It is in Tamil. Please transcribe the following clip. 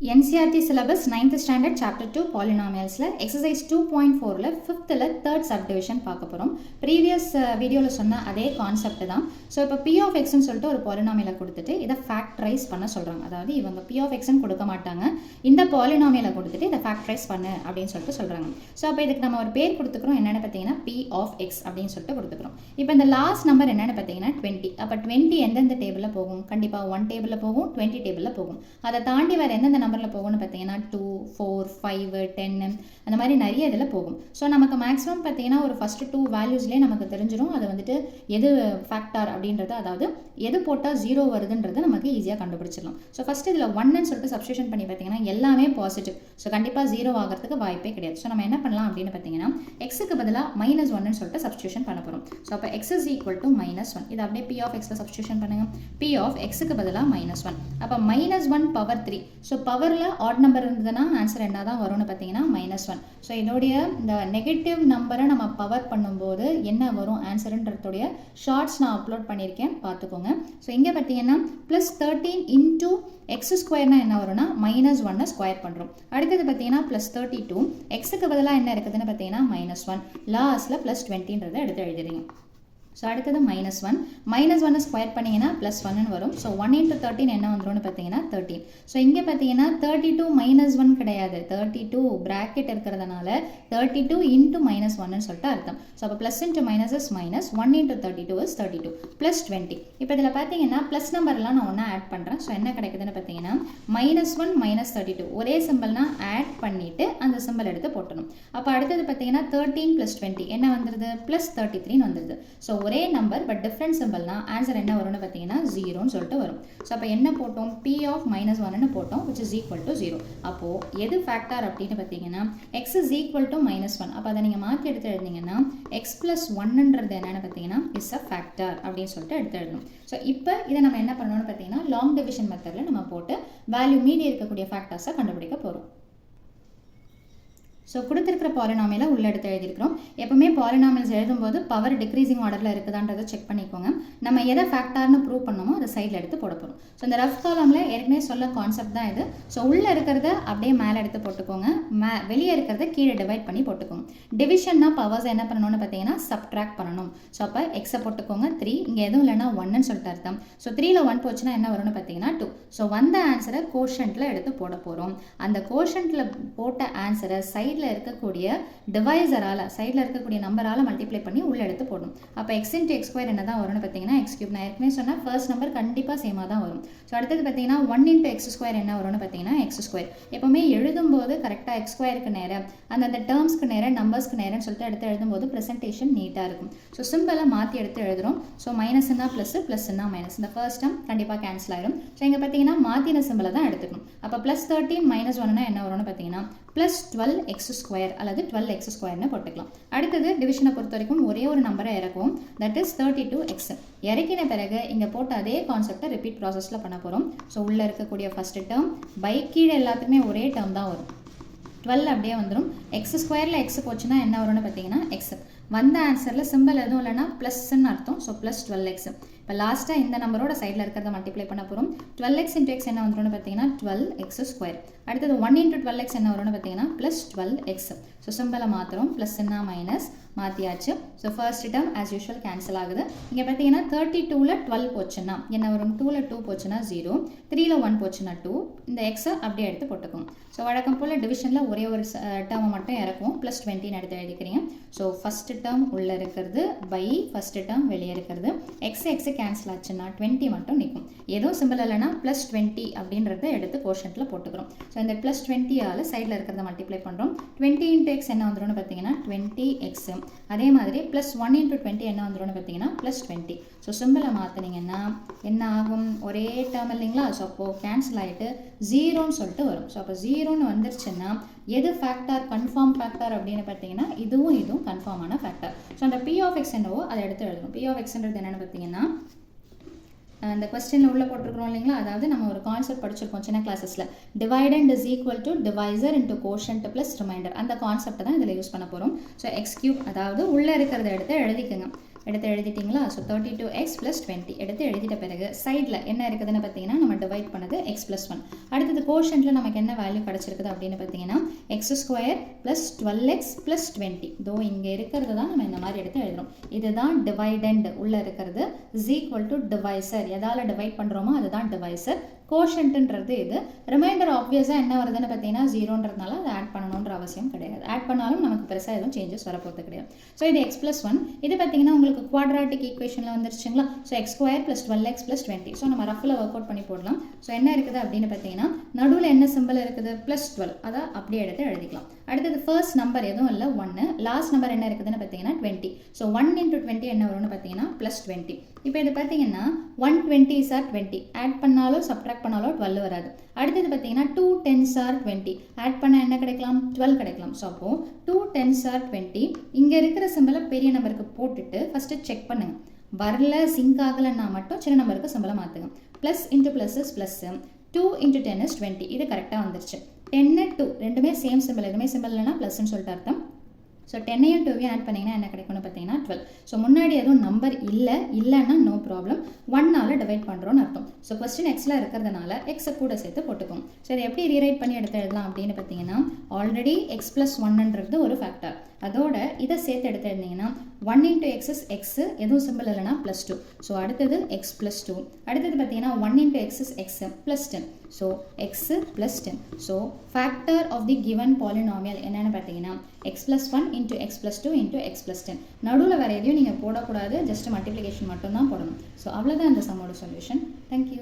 NCERT syllabus 9th standard chapter 2 polynomialsல exercise 2.4ல 5thல third subdivision பார்க்க போறோம். previous வீடியோல சொன்ன அதே கான்செப்ட் தான். ஸோ இப்போ p of x ன்னு சொல்லிட்டு ஒரு பாலினாமியலை கொடுத்துட்டு இதை ஃபேக்டரைஸ் பண்ண சொல்றாங்க. அதாவது இவங்க p of x ன்னு கொடுக்க மாட்டாங்க, இந்த பாலினாமியலை கொடுத்துட்டு இதை ஃபேக்டரைஸ் பண்ணு அப்படின்னு சொல்லிட்டு சொல்றாங்க. ஸோ அப்போ இதுக்கு நம்ம ஒரு பேர் கொடுத்துக்கிறோம், என்னென்னு பார்த்தீங்கன்னா p of x அப்படின்னு சொல்லிட்டு கொடுத்துக்கிறோம். இப்போ இந்த லாஸ்ட் நம்பர் என்னென்னு பார்த்தீங்கன்னா 20. அப்போ 20 எந்தெந்த டேபிளில் போகும்? கண்டிப்பாக 1 டேபிளில் போகும், 20 டேபிளில் போகும். அதை தாண்டி வேறு எந்தெந்த நம்பரில் போகும்னு பார்த்தீங்கன்னா 2, 4, 5, 10 அந்த மாதிரி நிறைய இதில் போகும். ஸோ நமக்கு மேக்ஸிமம் பார்த்தீங்கன்னா ஒரு ஃபஸ்ட்டு 2 வேல்யூஸ்லேயே நமக்கு தெரிஞ்சிடும் அது வந்துட்டு எது ஃபேக்டார் அப்படின்றது, அதாவது எது போட்டால் 0 வருதுன்றது நமக்கு ஈஸியாக கண்டுபிடிச்சிடலாம். ஸோ ஃபஸ்ட்டு இதில் 1ன்னு சொல்லிட்டு சப்ஸ்டியூஷன் பண்ணி பார்த்தீங்கன்னா எல்லாமே பாசிட்டிவ். ஸோ கண்டிப்பாக 0 ஆகிறதுக்கு வாய்ப்பே கிடையாது. ஸோ நம்ம என்ன பண்ணலாம் அப்படின்னு பார்த்தீங்கன்னா எக்ஸுக்கு பதிலாக -1ன்னு சொல்லிட்டு சப்ஸ்டியூஷன் பண்ண போகிறோம். ஸோ அப்போ x is equal to -1. இது அப்படியே p of x சப்ஸ்டியூஷன் பண்ணுங்க. p of xக்கு பதிலாக -1. அப்போ -1 பவர் 3. ஸோ பவரில் ஆட் நம்பர் இருந்ததுன்னா ஆன்சர் என்ன தான் வரும்னு பார்த்தீங்கன்னா -1. ஸோ இதோடைய இந்த நெகட்டிவ் நம்பரை நம்ம பவர் பண்ணும்போது என்ன வரும் ஆன்சருன்றதுடைய ஷார்ட்ஸ் நான் அப்லோட் பண்ணியிருக்கேன், பார்த்துக்கோங்க. ஸோ இங்கே பார்த்தீங்கன்னா +13 இன்டூ எக்ஸ் ஸ்கொயர்னா என்ன வரும்னா -1 ஸ்கொயர் பண்ணுறோம். அடுத்தது பார்த்தீங்கன்னா +32, எக்ஸுக்கு பதிலாக என்ன இருக்குதுன்னு பார்த்தீங்கன்னா -1, லாஸ்ட்டில் +20ன்றதை எடுத்து எழுதுறீங்க. ஸோ அடுத்தது -1 ஸ்கொயர் பண்ணிங்கன்னா +1ன்னு வரும். ஸோ 1 × 13 என்ன வந்துடும்னு பார்த்தீங்கன்னா 13. ஸோ இங்கே பார்த்தீங்கன்னா 32 -1 கிடையாது, 32 ப்ராக்கெட் இருக்கிறதுனால 32 × -1ன்னு சொல்லிட்டு அர்த்தம். ஸோ அப்போ plus into minus is minus, 1 × 32 is 32 +20. இப்போ இதில் பார்த்தீங்கன்னா ப்ளஸ் நம்பர்லாம் நான் ஒன்றா ஆட் பண்ணுறேன். ஸோ என்ன கிடைக்குதுன்னு பார்த்தீங்கன்னா -1 -32 ஒரே சிம்பிள்னா ஆட் பண்ணிவிட்டு அந்த சிம்பிள் எடுத்து போட்டணும். அப்போ அடுத்தது பார்த்தீங்கன்னா 13 + 20 என்ன வந்துடுது? +33 வந்துடுது. ஸோ ஒரே நம்பர் பட் டிஃப்ரெண்ட் சிம்பிள்னா ஆன்சர் என்ன வரும்னு பார்த்தீங்கன்னா 0ன்னு சொல்லிட்டு வரும். ஸோ அப்போ என்ன போட்டோம்? p of -1ன்னு போட்டோம், which is equal to 0. அப்போது எது ஃபேக்டார் அப்படின்னு பார்த்தீங்கன்னா x is equal to -1. அப்போ அதை நீங்கள் மாற்றி எடுத்து எழுதிங்கன்னா x + 1ன்றது என்னென்னு பார்த்தீங்கன்னா இஸ் அ ஃபேக்டார் அப்படின்னு சொல்லிட்டு எடுத்து எழுதணும். ஸோ இப்போ இதை நம்ம என்ன பண்ணணும்னு பார்த்தீங்கன்னா லாங் டிவிஷன் மெத்தடில் நம்ம போட்டு வேல்யூ மீதி இருக்கக்கூடிய ஃபேக்டர்ஸை கண்டுபிடிக்க போகிறோம். ஸோ கொடுத்துருக்கிற பாலினாமியலை உள்ள எடுத்து எழுதியிருக்கிறோம். எப்பவுமே பாலினாமியல்ஸ் எழுதும்போது பவர் டிக்ரீசிங் ஆர்டரில் இருக்குதான்றதை செக் பண்ணிக்கோங்க. நம்ம எதை ஃபேக்டார்னு ப்ரூவ் பண்ணணுமோ அதை சைடில் எடுத்து போட போகிறோம். ஸோ இந்த ரஃப் காலமில் ஏற்கனவே சொல்ல கான்செப்ட் தான் இது. ஸோ உள்ளே இருக்கிறத அப்படியே மேலே எடுத்து போட்டுக்கோங்க, வெளியே இருக்கிறத கீழே டிவைட் பண்ணி போட்டுக்கோங்க. டிவிஷன்னா பவர்ஸ் என்ன பண்ணணும்னு பார்த்தீங்கன்னா சப்ட்ராக்ட் பண்ணணும். ஸோ அப்போ எக்ஸை போட்டுக்கோங்க 3, இங்கே எதுவும் இல்லைன்னா 1ன்னு சொல்லிட்டு அர்த்தம். ஸோ 3ல் 1 போச்சுன்னா என்ன வரும்னு பார்த்தீங்கன்னா 2. ஸோ வந்த ஆன்சரை கோஷன்ட்டில் எடுத்து போட போகிறோம். அந்த கோஷன்ட்டில் போட்ட ஆன்சரை சைடில் இருக்கக்கூடிய டிவைசரால், சைடில் இருக்கக்கூடிய நம்பரால் மல்டிப்ளை பண்ணி உள்ள எடுத்து போடணும். அப்போ x × x² என்ன தான் வரும்னு பார்த்தீங்கன்னா x3. நான் ஏற்கனவே சொன்னால் ஃபர்ஸ்ட் நம்பர் கண்டிப்பாக சேமாக தான் வரும். ஸோ அடுத்தது பார்த்தீங்கன்னா 1 × x² என்ன வரும்னு பார்த்தீங்கன்னா x². எப்போவுமே எழுதும்போது கரெக்டாக x²க்கு நேரம் அந்த டேர்ம்ஸ்க்கு நேரம் நம்பர்ஸ்க்கு நேரம்னு சொல்லிட்டு எடுத்து எழுதும்போது ப்ரெசன்டேஷன் நீட்டாக இருக்கும். ஸோ சிம்பிளை மாற்றி எடுத்து எழுதுகிறோம். ஸோ மைனஸ்னா ப்ளஸ், ப்ளஸ்னா மைனஸ், இந்த ஃபர்ஸ்ட் டேர்ம் கண்டிப்பாக கேன்சல் ஆகிடும். ஸோ இங்கே பார்த்தீங்கன்னா மாற்றின சிம்பிளை தான் எடுத்துக்கணும். அப்போ +13 -1னா என்ன வரும்னு பார்த்தீங்கன்னா +12x² அல்லது 12x² போட்டுக்கலாம். அடுத்தது டிவிஷனை பொறுத்த வரைக்கும் ஒரே ஒரு நம்பரை இறக்கும், தட் இஸ் 32x. இறக்கின பிறகு இங்கே போட்ட அதே கான்செப்டை ரிப்பீட் ப்ராசஸில் பண்ண போகிறோம். ஸோ உள்ளே இருக்கக்கூடிய ஃபஸ்ட்டு டேர்ம் பை கீழே எல்லாத்துக்குமே ஒரே டேர்ம் தான் வரும், 12 அப்படியே வந்துடும். x² x போச்சுன்னா என்ன வரும்னு பார்த்தீங்கன்னா x. வந்த ஆன்சரில் சிம்பிள் எதுவும் இல்லைன்னா ப்ளஸ்ன்னு அர்த்தம். So +12x. இப்போ லாஸ்ட்டாக இந்த நம்பரோட சைடில் இருக்கிறத மல்டிப்ளை பண்ண போகிறோம். 12x × x என்ன வந்துடும்னு பார்த்தீங்கன்னா 12x². அடுத்தது 1 × 12x என்ன வரும்னு பார்த்தீங்கன்னா +12x. ஸோ சிம்பிளை மாத்திரம், ப்ளஸ்ன்னா மைனஸ் மாற்றியாச்சு. So first term as usual cancel ஆகுது. இங்கே பார்த்தீங்கன்னா 32ல் 12 போச்சுன்னா என்ன வரும்? 2ல் 2 போச்சுன்னா 0, 3ல் 1 போச்சுன்னா 2. இந்த எக்ஸை அப்படியே எடுத்து போட்டுக்கோங்க. ஸோ வழக்கம் போல் டிவிஷனில் ஒரே ஒரு டேர்மை மட்டும் இறக்கும், +20ன்னு எடுத்து எழுதிக்கிறீங்க. ஸோ ஃபஸ்ட்டு டேர்ம் உள்ளே இருக்கிறது பை ஃபஸ்ட்டு டேர்ம் வெளியே இருக்கிறது, எக்ஸ் கேன்சல் ஆச்சுன்னா 20 மட்டும் நிற்கும். ஏதோ சிம்பிள் இல்லைன்னா +20 அப்படின்றத எடுத்து கோஷன்ட்டில் போட்டுக்கிறோம். ஸோ இந்த +20ஆல் சைடில் இருக்கிறத மல்டிப்ளை பண்ணுறோம். 20 × x என்ன வந்துடும்னு பார்த்தீங்கன்னா 20x. அதே மாதிரி +1 × 20 என்ன வந்துடும்னு பார்த்தீங்கன்னா +20. ஸோ சிம்பிளை மாற்றினீங்கன்னா என்ன ஆகும்? ஒரே டேர்ம் இல்லைங்களா? ஸோ அப்போது கேன்சல் ஆகிட்டு 0ன்னு சொல்லிட்டு வரும். ஸோ அப்போ 0ன்னு வந்துருச்சுன்னா எது ஃபேக்டார், கன்ஃபார்ம் ஃபேக்டார் அப்படின்னு பார்த்தீங்கன்னா இதுவும் கன்ஃபார்மான ஃபேக்டர். ஸோ அந்த p of x என்னவோ அதை எடுத்து எழுதணும். p of xன்றது என்னென்னு பார்த்தீங்கன்னா இந்த கொஸ்டினில் உள்ளே போட்டிருக்கிறோம் இல்லைங்களா? அதாவது நம்ம ஒரு கான்செப்ட் படிச்சிருக்கோம் சின்ன கிளாஸஸில், dividend is equal to divisor into quotient plus remainder. அந்த கான்செப்ட் தான் இதில் யூஸ் பண்ண போகிறோம். ஸோ x3, அதாவது உள்ளே இருக்கிறத எடுத்து எழுதிக்கோங்க. எடுத்து எழுதிட்டிங்களா? ஸோ 32x + 20 எடுத்து எழுதிட்ட பிறகு சைடில் என்ன இருக்குதுன்னு பார்த்தீங்கன்னா நம்ம டிவைட் பண்ணது x + 1. அடுத்தது கோஷன்ட்டில் நமக்கு என்ன வேல்யூ கிடச்சிருக்குது அப்படின்னு பார்த்தீங்கன்னா x² + 12x + 20. தோ இங்கே இருக்கிறது தான் நம்ம இந்த மாதிரி எடுத்து எழுதுறோம். இதுதான் டிவைடண்ட் உள்ளே இருக்கிறது இஸ் ஈக்குவல் டு டிவைசர். எதால் டிவைட் பண்ணுறோமோ அதுதான் டிவைசர். கோஷன்ட்டுன்றது இது. ரிமைண்டர் ஆப்வியஸாக என்ன வருதுன்னு பார்த்தீங்கன்னா 0ன்றதுனால அதை ஆட் பண்ணணுன்ற அவசியம் கிடையாது. ஆட் பண்ணாலும் நமக்கு பெருசாக எதுவும் சேஞ்சஸ் வரப்போகிறது கிடையாது. ஸோ இது x + 1. இது பார்த்தீங்கன்னா உங்களுக்கு குவாட்ராட்டிக் ஈக்குவேஷனில் வந்துருச்சுங்களா? So x² + 12x + 20. ஸோ நம்ம ரஃபில் ஒர்க் அவுட் பண்ணி போடலாம். ஸோ என்ன இருக்குது அப்படின்னு பார்த்தீங்கன்னா நடுவில் என்ன சிம்பிள் இருக்குது? +12. அதை அப்படியே எடுத்து எழுதிக்கலாம். அடுத்தது ஃபர்ஸ்ட் நம்பர் எதுவும் இல்லை 1. லாஸ்ட் நம்பர் என்ன இருக்குதுன்னு பார்த்தீங்கன்னா 20. ஸோ 1 × 20 என்ன வரும்னு பார்த்தீங்கன்னா +20. இப்போ இது பார்த்தீங்கன்னா 120s are 20. ஆட் பண்ணாலும் சப்ட்ராக்ட் பண்ணாலும் 12 வராது. அடுத்தது பார்த்தீங்கன்னா 2 10s are 20. ஆட் பண்ணால் என்ன கிடைக்கலாம்? 12 கிடைக்கலாம். ஸோ அப்போது 2 10s are 20. இங்கே இருக்கிற சிம்பிளை பெரிய நம்பருக்கு போட்டுட்டு ஃபஸ்ட்டு செக் பண்ணுங்க. வரல சிங்க் ஆகலைன்னா மட்டும் சின்ன நம்பருக்கு சிம்பிளை மாற்றுங்க. Plus into plus is plus 2 × 10 is 20. இது கரெக்டாக வந்துருச்சு. 10 2 ரெண்டுமே சேம் சிம்பிள். எதுவுமே சிம்பிள் இல்லைனா ப்ளஸ்ன்னு சொல்லிட்டு அர்த்தம். ஸோ 10ஐயும் 2ஐயும் ஆட் பண்ணிங்கன்னா என்ன கிடைக்கும்னு பார்த்தீங்கன்னா 12. ஸோ முன்னாடி எதுவும் நம்பர் இல்லைன்னா நோ ப்ராப்ளம். 1ஆல் டிவைட் பண்ணுறோன்னு அர்த்தம். ஸோ கொஸ்டின் எக்ஸில் இருக்கிறதுனால எக்ஸை கூட சேர்த்து போட்டுக்கோங்க. ஸோ இதை எப்படி ரீரைட் பண்ணி எடுத்து எழுதலாம் அப்படின்னு பார்த்தீங்கன்னா ஆல்ரெடி x + 1ன்றது ஒரு ஃபேக்டர். அதோட இதை சேர்த்து எடுத்து எழுதிங்கன்னா 1 × x is x, எதுவும் சிம்பிள் இல்லைனா +2. ஸோ அடுத்தது x + 2. அடுத்தது பார்த்தீங்கன்னா 1 × x is x + 10. So x + 10. So factor of the given polynomial என்னென்னு பார்த்தீங்கன்னா x + 1 × x + 2 × x + 10. நடுவில் வேறு எதையும் நீங்கள் போடக்கூடாது. ஜஸ்ட் மல்டிப்ளிகேஷன் மட்டும்தான் போடணும். ஸோ அவ்வளோதான் இந்த சம்மோட சொல்யூஷன். தேங்க்யூ.